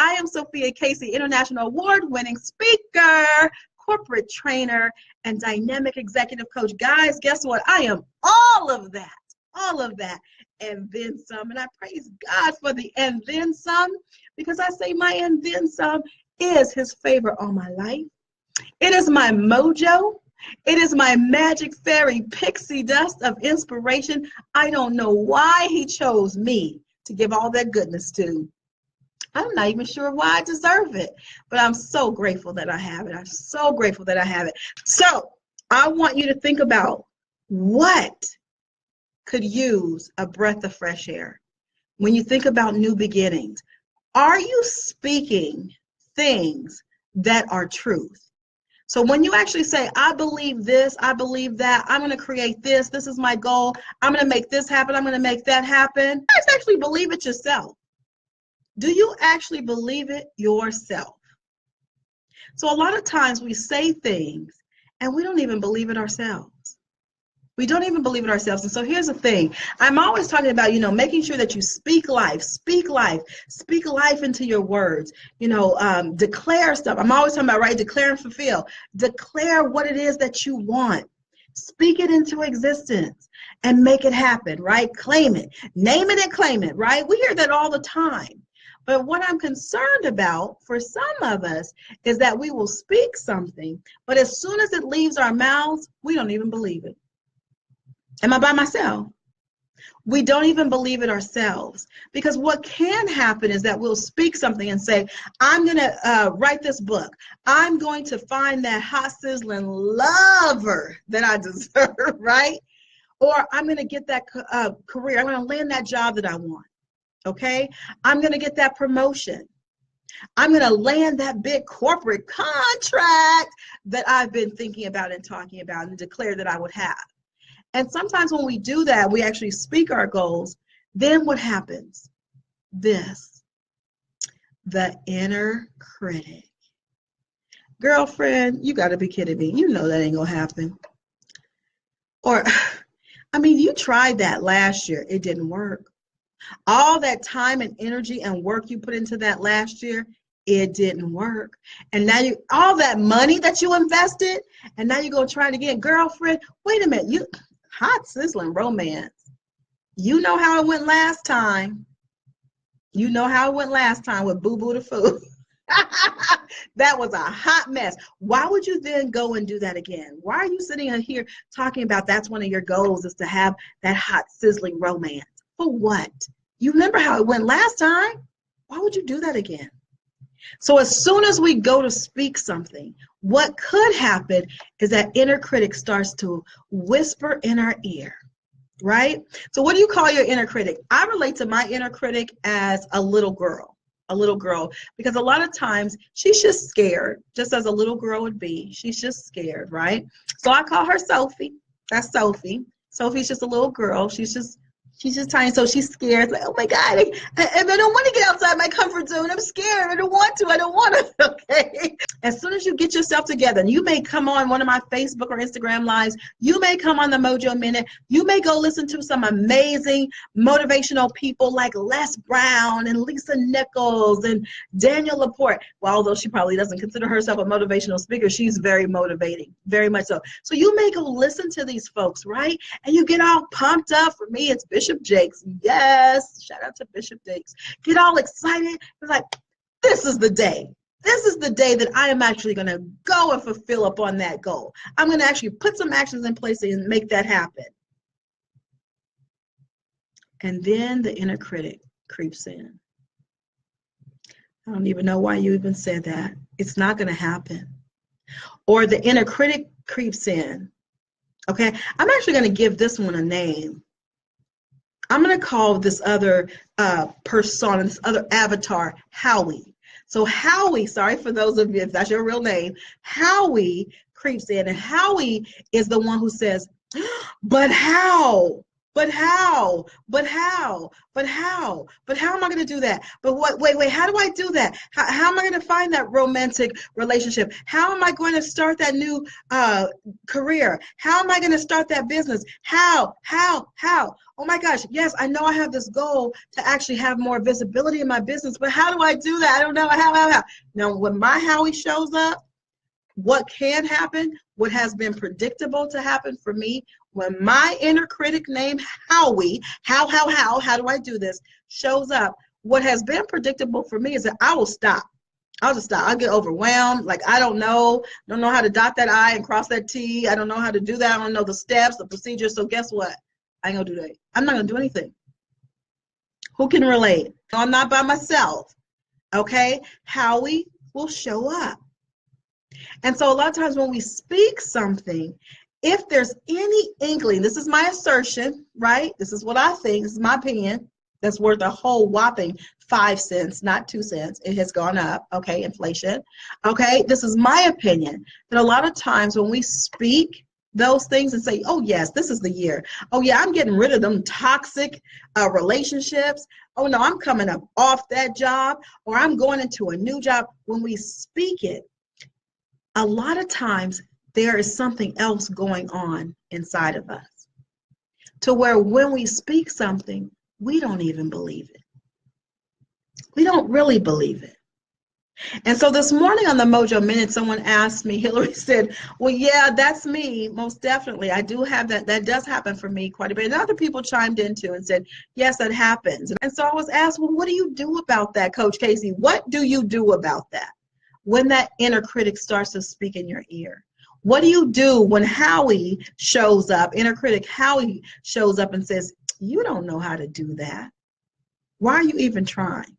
I am Sophia Casey, international award-winning speaker, corporate trainer, and dynamic executive coach. Guys, guess what? I am all of that, and then some. And I praise God for the and then some, because I say my and then some is his favor on my life. It is my mojo. It is my magic fairy pixie dust of inspiration. I don't know why he chose me to give all that goodness to. I'm not even sure why I deserve it, but I'm so grateful that I have it. I'm so grateful that I have it. So I want you to think about what could use a breath of fresh air. When you think about new beginnings, are you speaking things that are truth? So when you actually say, I believe this, I believe that, I'm going to create this, this is my goal, I'm going to make this happen, I'm going to make that happen, you guys actually believe it yourself. Do you actually believe it yourself? So a lot of times we say things and we don't even believe it ourselves. We don't even believe it ourselves. And so here's the thing. I'm always talking about, making sure that you speak life into your words, declare stuff. I'm always talking about, right? Declare and fulfill. Declare what it is that you want. Speak it into existence and make it happen, right? Claim it, name it and claim it, right? We hear that all the time. But what I'm concerned about for some of us is that we will speak something, but as soon as it leaves our mouths, we don't even believe it. Am I by myself? We don't even believe it ourselves, because what can happen is that we'll speak something and say, I'm going to write this book. I'm going to find that hot sizzling lover that I deserve, right? Or I'm going to get that career. I'm going to land that job that I want. Okay? I'm going to get that promotion. I'm going to land that big corporate contract that I've been thinking about and talking about and declare that I would have. And sometimes when we do that, we actually speak our goals. Then what happens? The inner critic. Girlfriend, you got to be kidding me. You know that ain't going to happen. Or, you tried that last year. It didn't work. All that time and energy and work you put into that last year, it didn't work. And now all that money that you invested, and now you're going to try it again. Girlfriend, wait a minute. Hot sizzling romance. You know how it went last time. You know how it went last time with Boo Boo the Food. That was a hot mess. Why would you then go and do that again? Why are you sitting here talking about that's one of your goals is to have that hot sizzling romance? For what? You remember how it went last time? Why would you do that again? So as soon as we go to speak something, what could happen is that inner critic starts to whisper in our ear, right? So what do you call your inner critic? I relate to my inner critic as a little girl, because a lot of times she's just scared, just as a little girl would be. She's just scared, right? So I call her Sophie. That's Sophie. Sophie's just a little girl. She's just tiny, so she's scared. Like, oh my God, I don't want to get outside my comfort zone. I'm scared. I don't want to. Okay. As soon as you get yourself together, and you may come on one of my Facebook or Instagram lives, you may come on the Mojo Minute, you may go listen to some amazing motivational people like Les Brown and Lisa Nichols and Daniel Laporte. Well, although she probably doesn't consider herself a motivational speaker, she's very motivating, very much so. So you may go listen to these folks, right? And you get all pumped up. For me, it's Bishop Jakes. Yes, shout out to Bishop Jakes. Get all excited. It's like, this is the day. This is the day that I am actually going to go and fulfill upon that goal. I'm going to actually put some actions in place and make that happen. And then the inner critic creeps in. I don't even know why you even said that. It's not going to happen. Or the inner critic creeps in. Okay, I'm actually going to give this one a name. I'm going to call this other persona, this other avatar, Howie. So Howie, sorry for those of you, if that's your real name, Howie creeps in. And Howie is the one who says, but how? But how? But how? But how? But how am I going to do that? But what? Wait. How do I do that? How am I going to find that romantic relationship? How am I going to start that new career? How am I going to start that business? How? How? Oh my gosh. Yes, I know I have this goal to actually have more visibility in my business, but how do I do that? I don't know. How? Now, when my Howie shows up, what can happen, what has been predictable to happen for me, when my inner critic named Howie, how do I do this, shows up, what has been predictable for me is that I will stop. I'll just stop. I'll get overwhelmed. Like, I don't know how to dot that I and cross that T. I don't know how to do that. I don't know the steps, the procedures. So guess what? I ain't gonna do that. I'm not gonna do anything. Who can relate? No, I'm not by myself. Okay? Howie will show up. And so a lot of times when we speak something, if there's any inkling, this is my assertion, right? This is what I think, this is my opinion, that's worth a whole whopping 5 cents, not 2 cents. It has gone up, okay, inflation. Okay, this is my opinion, that a lot of times when we speak those things and say, oh yes, this is the year. Oh yeah, I'm getting rid of them toxic relationships. Oh no, I'm coming up off that job, or I'm going into a new job. When we speak it, a lot of times there is something else going on inside of us, to where when we speak something, we don't even believe it. We don't really believe it. And so this morning on the Mojo Minute, someone asked me, Hillary said, well, yeah, that's me, most definitely. I do have that. That does happen for me quite a bit. And other people chimed in too and said, yes, that happens. And so I was asked, well, what do you do about that, Coach Casey? What do you do about that when that inner critic starts to speak in your ear? What do you do when Howie shows up, inner critic Howie shows up and says, you don't know how to do that. Why are you even trying?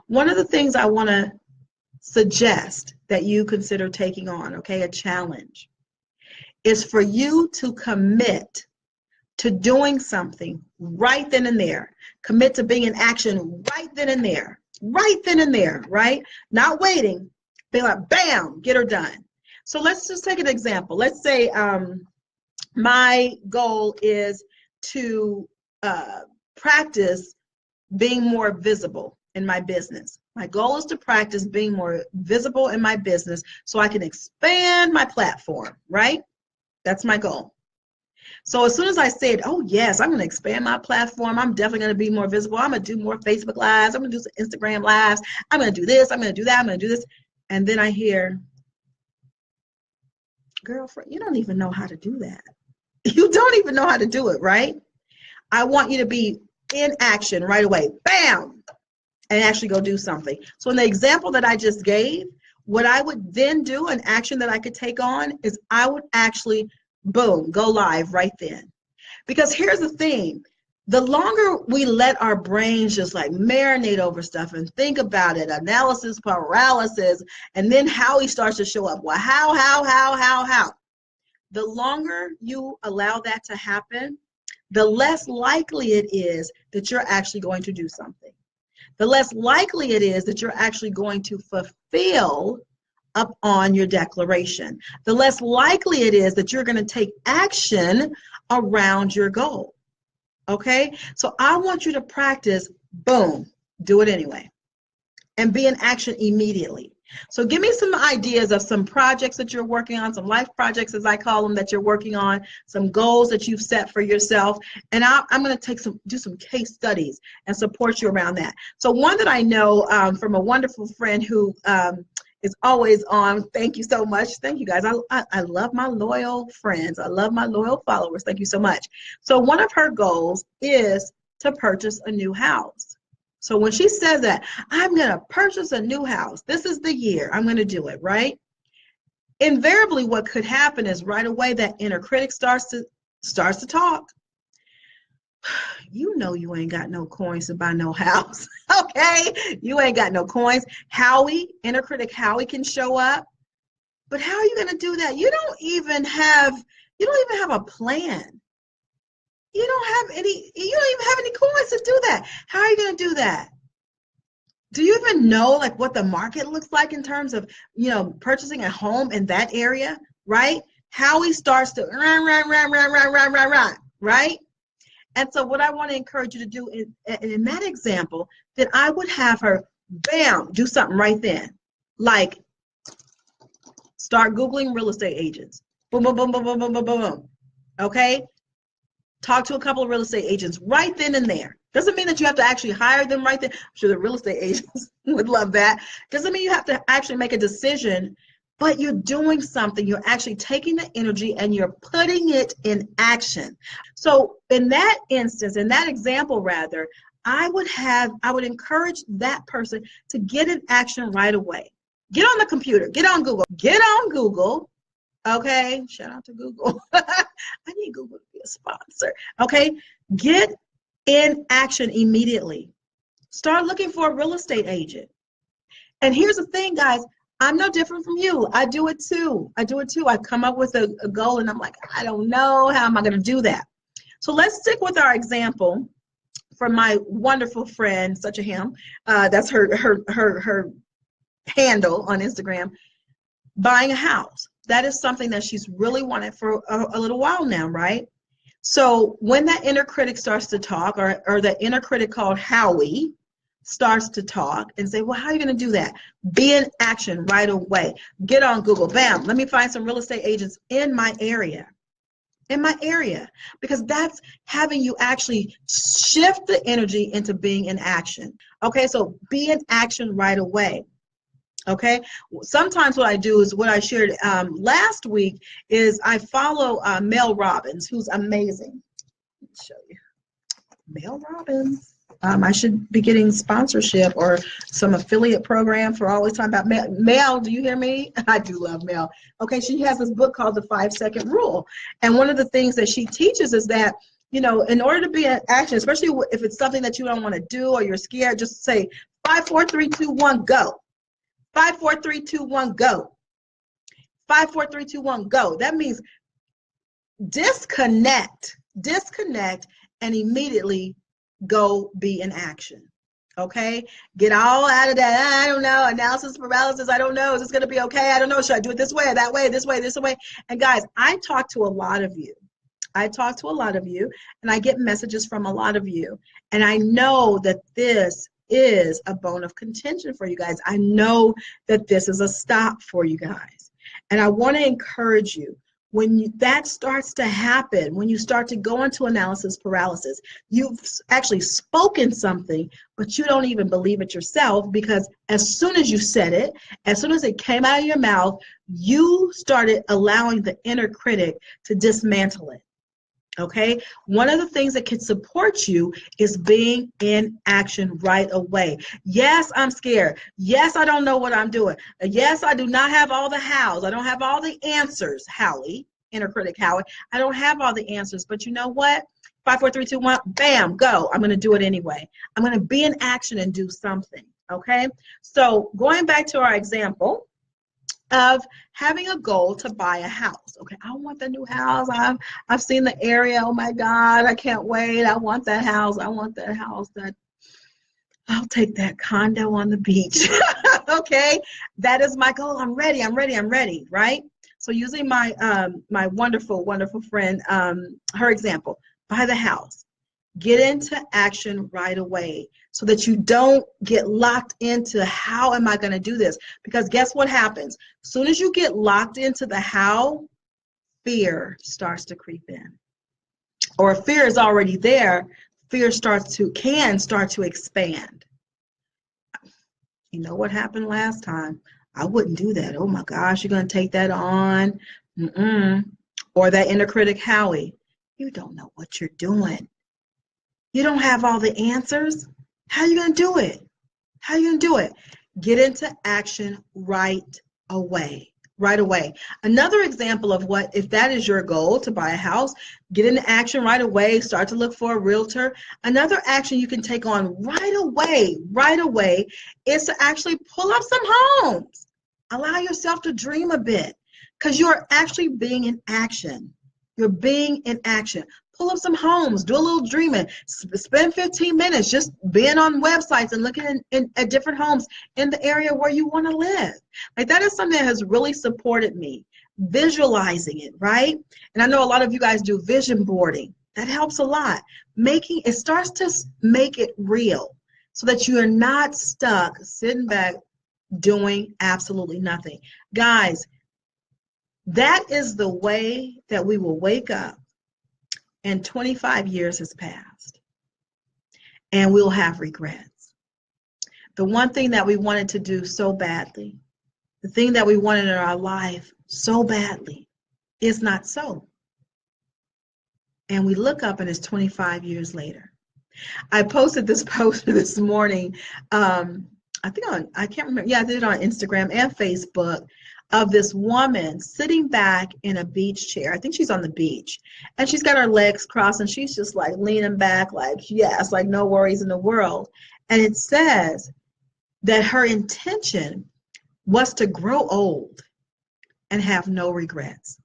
One of the things I want to suggest that you consider taking on, okay, a challenge, is for you to commit to doing something right then and there. Commit to being in action right then and there. Right then and there, right? Not waiting. Be like, bam, get her done. So let's just take an example. Let's say my goal is to practice being more visible in my business. My goal is to practice being more visible in my business so I can expand my platform, right? That's my goal. So as soon as I said, oh yes, I'm going to expand my platform, I'm definitely going to be more visible, I'm going to do more Facebook Lives, I'm going to do some Instagram Lives, I'm going to do this, I'm going to do that, I'm going to do this. And then I hear, girlfriend, you don't even know how to do that. You don't even know how to do it, right? I want you to be in action right away. Bam! And actually go do something. So in the example that I just gave, what I would then do, an action that I could take on, is I would actually, boom, go live right then. Because here's the thing. The longer we let our brains just like marinate over stuff and think about it, analysis paralysis, and then Howie starts to show up. Well, how? The longer you allow that to happen, the less likely it is that you're actually going to do something. The less likely it is that you're actually going to fulfill up on your declaration. The less likely it is that you're going to take action around your goal. Okay? So I want you to practice, boom, do it anyway, and be in action immediately. So give me some ideas of some projects that you're working on, some life projects, as I call them, that you're working on, some goals that you've set for yourself. And I'm going to do some case studies and support you around that. So one that I know from a wonderful friend who is always on, thank you so much. Thank you guys. I love my loyal friends. I love my loyal followers. Thank you so much. So one of her goals is to purchase a new house. So when she says that, I'm going to purchase a new house, this is the year I'm going to do it, right? Invariably, what could happen is right away that inner critic starts to talk. You know you ain't got no coins to buy no house, okay? You ain't got no coins. Howie, inner critic Howie can show up. But how are you going to do that? You don't even have a plan. You don't even have any coins to do that. How are you going to do that? Do you even know like what the market looks like in terms of, purchasing a home in that area, right? Howie starts to run, right? And so what I want to encourage you to do in that example, that I would have her, bam, do something right then. Like start Googling real estate agents. Boom, boom, boom, boom, boom, boom, boom, boom. Okay? Talk to a couple of real estate agents right then and there. Doesn't mean that you have to actually hire them right there. I'm sure the real estate agents would love that. Doesn't mean you have to actually make a decision, but you're doing something. You're actually taking the energy and you're putting it in action. So in that instance, in that example rather, I would encourage that person to get in action right away. Get on the computer, get on Google. Okay, shout out to Google. I need Google to be a sponsor. Okay, get in action immediately. Start looking for a real estate agent. And here's the thing, guys, I'm no different from you. I do it too. I come up with a goal and I'm like, I don't know, how am I going to do that? So let's stick with our example from my wonderful friend, such a him. That's her handle on Instagram. Buying a house. That is something that she's really wanted for a little while now, right? So when that inner critic starts to talk, or the inner critic called Howie starts to talk and say, well, how are you going to do that? Be in action right away. Get on Google. Bam, let me find some real estate agents in my area. Because that's having you actually shift the energy into being in action. Okay, so be in action right away. Okay, sometimes what I do is what I shared last week is I follow Mel Robbins, who's amazing. Let me show you. Mel Robbins. I should be getting sponsorship or some affiliate program for always talking about Mel. Mel, do you hear me? I do love Mel. Okay, she has this book called The 5-Second Rule. And one of the things that she teaches is that, you know, in order to be in action, especially if it's something that you don't want to do or you're scared, just say 5, 4, 3, 2, 1, go. 5, 4, 3, 2, 1, go. 5, 4, 3, 2, 1, go. That means disconnect, and immediately go be in action. Okay? Get all out of that, I don't know, analysis paralysis, I don't know, is this going to be okay? I don't know, should I do it this way or that way, this way, this way? And guys, I talk to a lot of you. And I get messages from a lot of you. And I know that this is a bone of contention for you guys. I know that this is a stop for you guys. And I want to encourage you, when that starts to happen, when you start to go into analysis paralysis, you've actually spoken something, but you don't even believe it yourself, because as soon as you said it, as soon as it came out of your mouth, you started allowing the inner critic to dismantle it. Okay, one of the things that can support you is being in action right away. Yes, I'm scared. Yes, I don't know what I'm doing. Yes, I do not have all the hows. I don't have all the answers, Howie, inner critic Howie. I don't have all the answers, but you know what? 5, 4, 3, 2, 1, bam, go. I'm going to do it anyway. I'm going to be in action and do something. Okay, so going back to our example of having a goal to buy a house. Okay, I want the new house. I've seen the area. Oh my God, I can't wait. I want that house. That I'll take that condo on the beach. Okay, that is my goal. I'm ready, right? So using my my wonderful friend, her example, buy the house. Get into action right away so that you don't get locked into how am I going to do this? Because guess what happens? As soon as you get locked into the how, fear starts to creep in. Or if fear is already there, fear can start to expand. You know what happened last time? I wouldn't do that. Oh my gosh, you're going to take that on? Or that inner critic Howie, you don't know what you're doing. You don't have all the answers. How are you going to do it? Get into action right away. Another example of what, if that is your goal to buy a house, get into action right away, start to look for a realtor. Another action you can take on right away is to actually pull up some homes. Allow yourself to dream a bit, because you're actually being in action. Pull up some homes, do a little dreaming, spend 15 minutes just being on websites and looking at different homes in the area where you want to live. Like, that is something that has really supported me, visualizing it, right? And I know a lot of you guys do vision boarding. That helps a lot. It starts to make it real so that you are not stuck sitting back doing absolutely nothing. Guys, that is the way that we will wake up and 25 years has passed and we'll have regrets. The one thing that we wanted to do so badly, the thing that we wanted in our life so badly, is not so. And we look up and it's 25 years later. I posted this post this morning, I can't remember. Yeah, I did it on Instagram and Facebook, of this woman sitting back in a beach chair. I think she's on the beach. And she's got her legs crossed and she's just like leaning back like, yes, like no worries in the world. And it says that her intention was to grow old and have no regrets.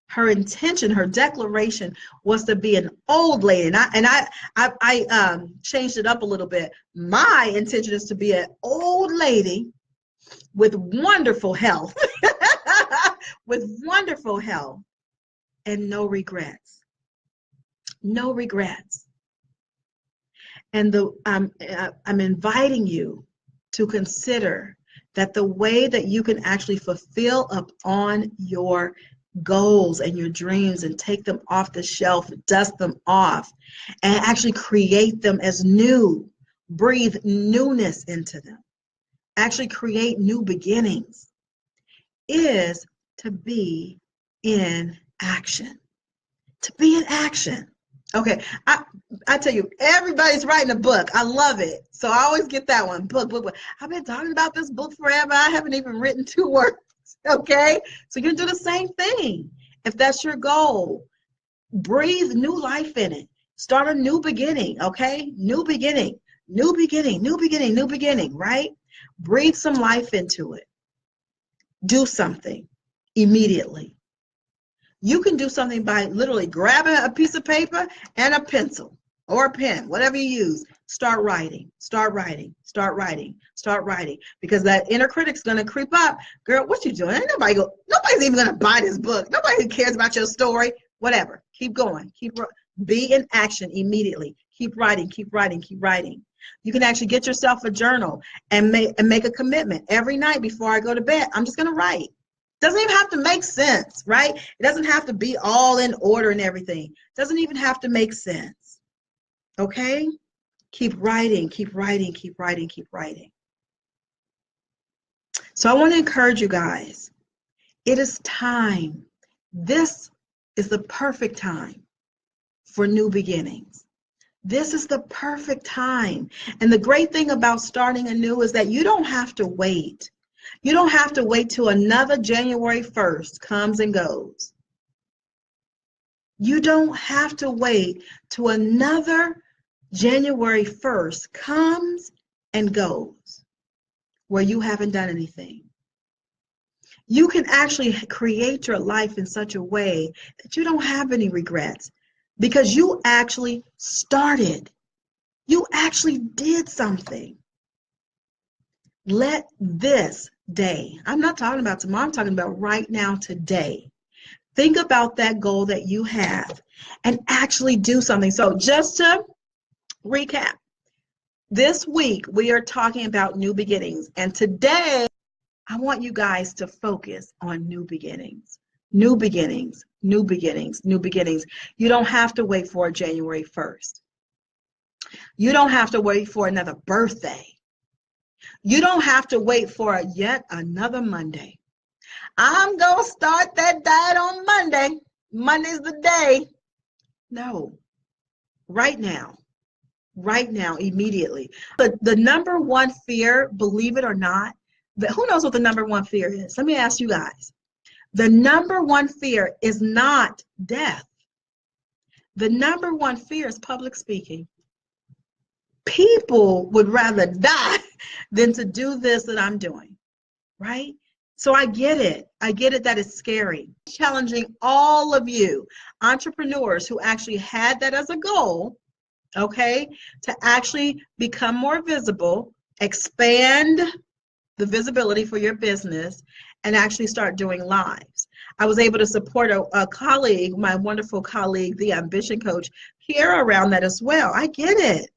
Her intention, her declaration was to be an old lady. And I changed it up a little bit. My intention is to be an old lady with wonderful health, with wonderful health and no regrets. No regrets. And I'm inviting you to consider that the way that you can actually fulfill upon your goals and your dreams and take them off the shelf, dust them off, and actually create them as new, breathe newness into them, actually create new beginnings, is to be in action. To be in action. Okay, I tell you, everybody's writing a book. I love it. So I always get that one. Book. I've been talking about this book forever. I haven't even written 2 words. Okay, so you do the same thing. If that's your goal, breathe new life in it. Start a new beginning. Okay, new beginning, right? Breathe some life into it. Do something immediately. You can do something by literally grabbing a piece of paper and a pencil or a pen, whatever you use. Start writing, because that inner critic's going to creep up. Girl, what you doing? Nobody's even going to buy this book. Nobody cares about your story. Whatever. Keep going. Be in action immediately. Keep writing. You can actually get yourself a journal and make a commitment. Every night before I go to bed, I'm just going to write. Doesn't even have to make sense, right? It doesn't have to be all in order and everything. Doesn't even have to make sense. Okay? Keep writing. So I want to encourage you guys. It is time. This is the perfect time for new beginnings. This is the perfect time. And the great thing about starting anew is that you don't have to wait. You don't have to wait till another January 1st comes and goes. You don't have to wait till another January 1st comes and goes where you haven't done anything. You can actually create your life in such a way that you don't have any regrets because you actually started. You actually did something. Let this day, I'm not talking about tomorrow, I'm talking about right now, today. Think about that goal that you have and actually do something. So just to recap, this week we are talking about new beginnings. And today I want you guys to focus on new beginnings. New beginnings. You don't have to wait for January 1st. You don't have to wait for another birthday. You don't have to wait for yet another Monday. I'm going to start that diet on Monday. Monday's the day. No. Right now, immediately. But the number one fear, believe it or not, who knows what the number one fear is? Let me ask you guys. The number one fear is not death. The number one fear is public speaking. People would rather die than to do this that I'm doing, right? So I get it. That it's scary. Challenging all of you entrepreneurs who actually had that as a goal, okay, to actually become more visible, expand the visibility for your business and actually start doing lives. I was able to support a colleague, my wonderful colleague, the ambition coach, here around that as well. I get it.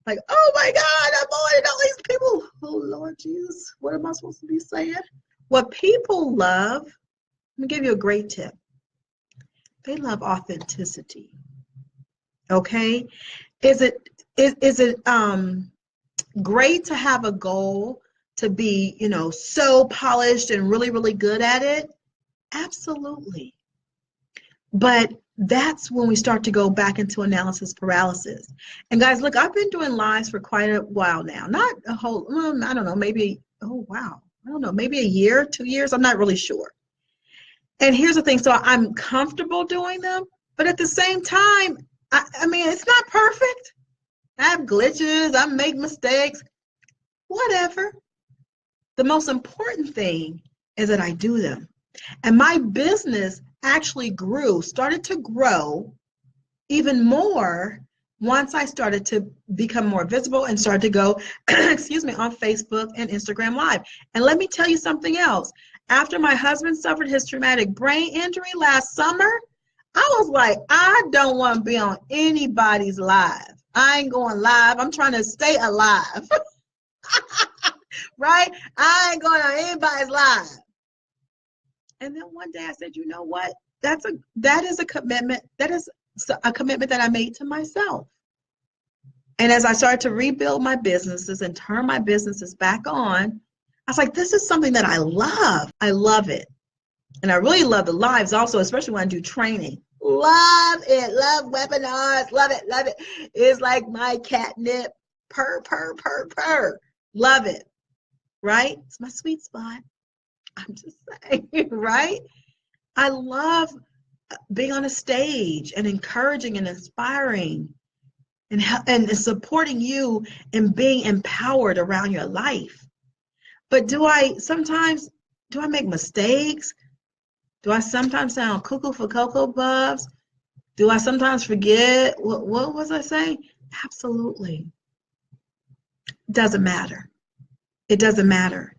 Like, oh my God, I'm on all these people. Oh Lord Jesus, what am I supposed to be saying? What people love, let me give you a great tip. They love authenticity. Okay? Is it great to have a goal to be, so polished and really, really good at it? Absolutely. But that's when we start to go back into analysis paralysis. And guys, look, I've been doing lives for quite a while now. Not a whole, I don't know, maybe, oh wow, I don't know, maybe a year, 2 years, I'm not really sure. And here's the thing, so I'm comfortable doing them, but at the same time, I mean, it's not perfect. I have glitches, I make mistakes, whatever. The most important thing is that I do them. And my business actually started to grow even more once I started to become more visible and started to go, excuse me, on Facebook and Instagram Live. And let me tell you something else. After my husband suffered his traumatic brain injury last summer, I was like, I don't want to be on anybody's live. I ain't going live. I'm trying to stay alive. Right? I ain't going on anybody's live. And then one day I said, you know what? That is a commitment. That is a commitment that I made to myself. And as I started to rebuild my businesses and turn my businesses back on, I was like, this is something that I love. I love it. And I really love the lives also, especially when I do training. Love it. Love webinars. Love it. Love it. It's like my catnip. Purr, purr, purr, purr. Love it. Right? It's my sweet spot. I'm just saying, right? I love being on a stage and encouraging and inspiring and supporting you and being empowered around your life. But do I make mistakes? Do I sometimes sound cuckoo for Cocoa Puffs? Do I sometimes forget? What was I saying? Absolutely. It doesn't matter. It doesn't matter.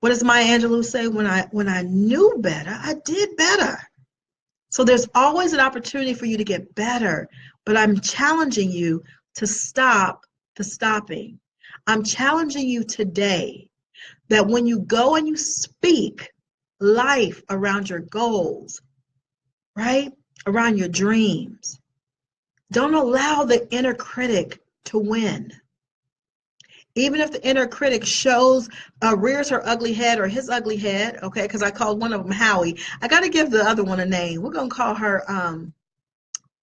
What does Maya Angelou say? When I knew better, I did better. So there's always an opportunity for you to get better, but I'm challenging you to stop the stopping. I'm challenging you today that when you go and you speak life around your goals, right? Around your dreams, don't allow the inner critic to win. Even if the inner critic rears her ugly head or his ugly head, okay, because I called one of them Howie. I got to give the other one a name. We're going to call her,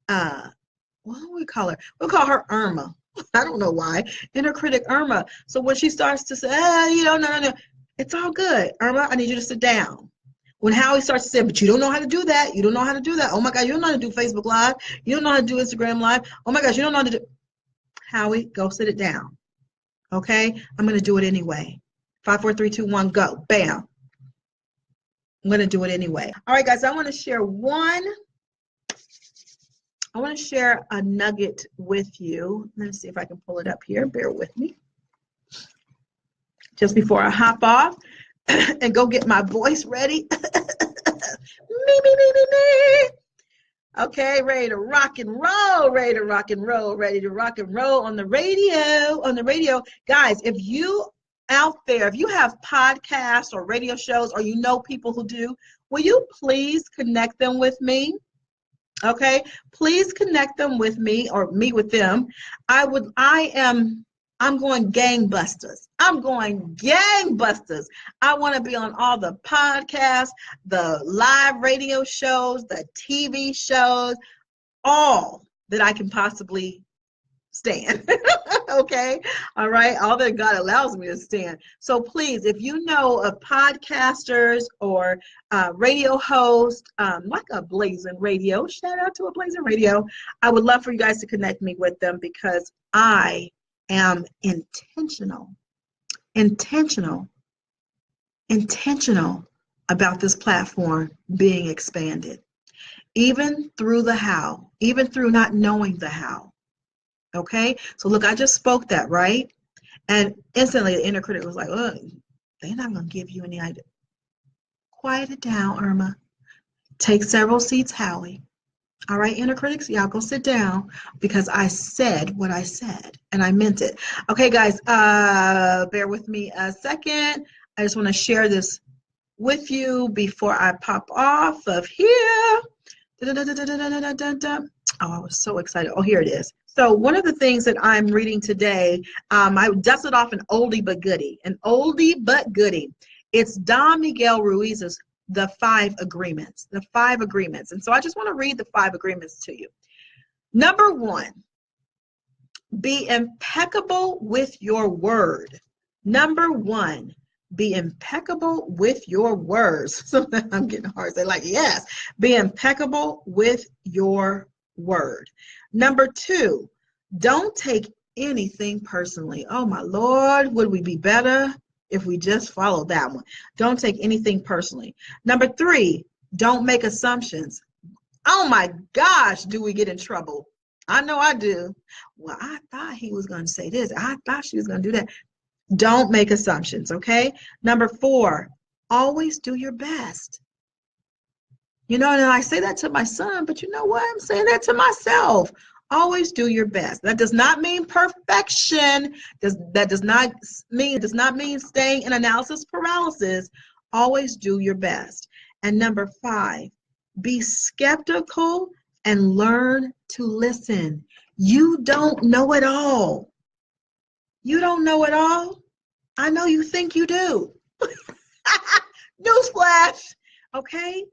what do we call her? We'll call her Irma. I don't know why. Inner critic Irma. So when she starts to say, no, it's all good. Irma, I need you to sit down. When Howie starts to say, but you don't know how to do that. You don't know how to do that. Oh my God, you don't know how to do Facebook Live. You don't know how to do Instagram Live. Oh my gosh, you don't know how to do. Howie, go sit it down. Okay, I'm going to do it anyway. 5, 4, 3, 2, 1, go. Bam. I'm going to do it anyway. All right, guys, I want to share a nugget with you. Let's see if I can pull it up here. Bear with me. Just before I hop off and go get my voice ready. Me. Okay, ready to rock and roll, ready to rock and roll, ready to rock and roll on the radio. Guys, if you out there, if you have podcasts or radio shows or you know people who do, will you please connect them with me? Okay, please connect them with me or me with them. I'm going gangbusters. I'm going gangbusters. I want to be on all the podcasts, the live radio shows, the TV shows, all that I can possibly stand. Okay? All right? All that God allows me to stand. So please, if you know of podcasters or radio hosts, like a Blazing Radio, shout out to a Blazing Radio, I would love for you guys to connect me with them because I am intentional about this platform being expanded, even through the how, even through not knowing the how. Okay, so look, I just spoke that, right? And instantly the inner critic was like, oh, They're not going to give you any idea. Quiet it down, Irma. Take several seats, Howie. All right, inner critics, y'all go sit down because I said what I said and I meant it. Okay, guys, bear with me a second. I just want to share this with you before I pop off of here. Oh, I was so excited. Oh, here it is. So one of the things that I'm reading today, I dusted off an oldie but goodie. An oldie but goodie. It's Don Miguel Ruiz's The 5 Agreements. The 5 Agreements. And so I just want to read the 5 agreements to you. Number 1, be impeccable with your word. Number 1, be impeccable with your words. Sometimes I'm getting hard to say, like, yes, be impeccable with your word. Number 2, don't take anything personally. Oh my Lord, would we be better if we just followed that one? Don't take anything personally. Number 3, don't make assumptions. Oh my gosh, do we get in trouble? I know I do. Well, I thought he was going to say this. I thought she was going to do that. Don't make assumptions, okay? Number 4, always do your best. You know, and I say that to my son, but you know what? I'm saying that to myself. Always do your best. That does not mean perfection. That does not mean staying in analysis paralysis. Always do your best. And number 5, be skeptical and learn to listen. You don't know it all. You don't know it all. I know you think you do. Newsflash. Okay?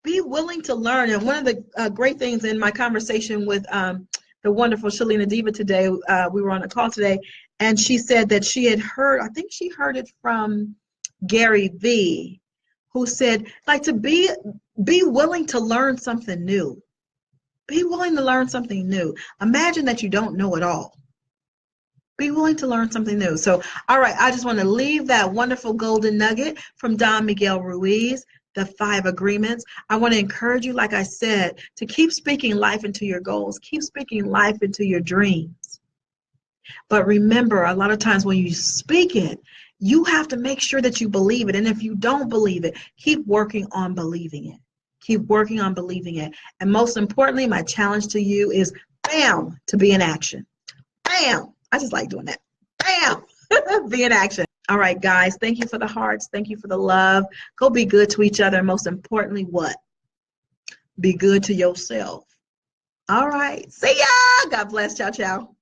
Be willing to learn. And one of the great things in my conversation with the wonderful Shalina Diva today, we were on a call today, and she said that she had heard, I think she heard it from Gary Vee, who said, like, to be willing to learn something new. Be willing to learn something new. Imagine that you don't know it all. Be willing to learn something new. So, all right, I just want to leave that wonderful golden nugget from Don Miguel Ruiz, The 5 Agreements. I want to encourage you, like I said, to keep speaking life into your goals. Keep speaking life into your dreams. But remember, a lot of times when you speak it, you have to make sure that you believe it. And if you don't believe it, keep working on believing it. Keep working on believing it. And most importantly, my challenge to you is, bam, to be in action. Bam. I just like doing that. Bam. Be in action. All right, guys. Thank you for the hearts. Thank you for the love. Go be good to each other. And most importantly, what? Be good to yourself. All right. See ya. God bless. Ciao, ciao.